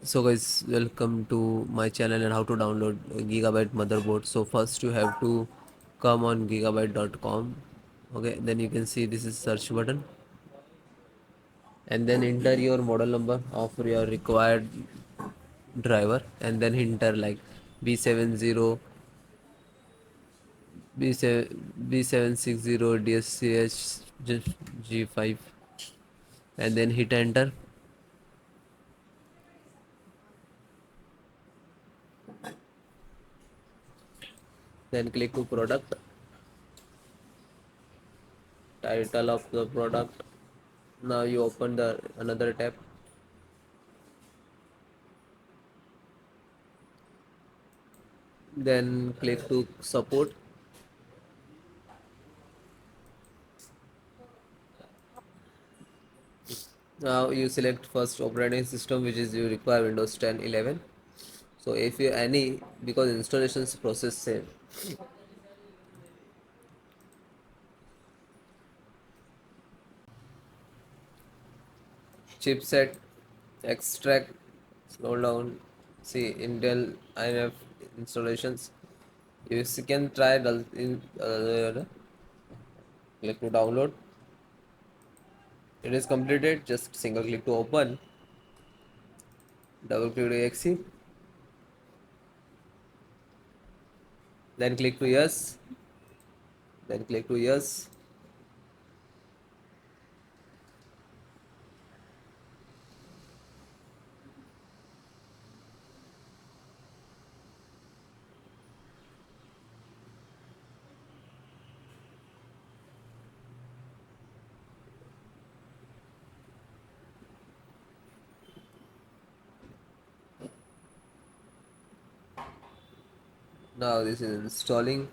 So guys, welcome to my channel and how to download a Gigabyte motherboard. So first you have to come on gigabyte.com. Okay, then you can see this is search button, and then enter your model number of your required driver, and then enter like B70 B760 DS3H G5, and then hit enter. Then click to product, title of the product. Now you open the another tab, then click to support. Now you select first operating system, which is you require Windows 10 11. So if you any, because installations process same. Chipset, extract, scroll down, see Intel INF installations. You can try the in click to download. It is completed. Just single click to open. Double click to exe. Then click to yes. Then click to yes. Now this is installing.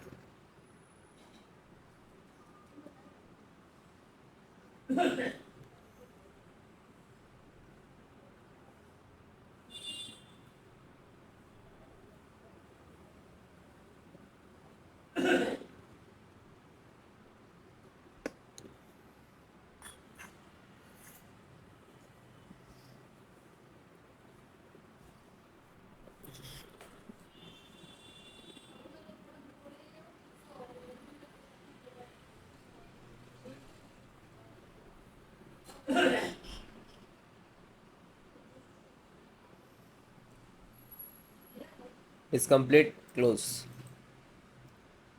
Is complete. Close.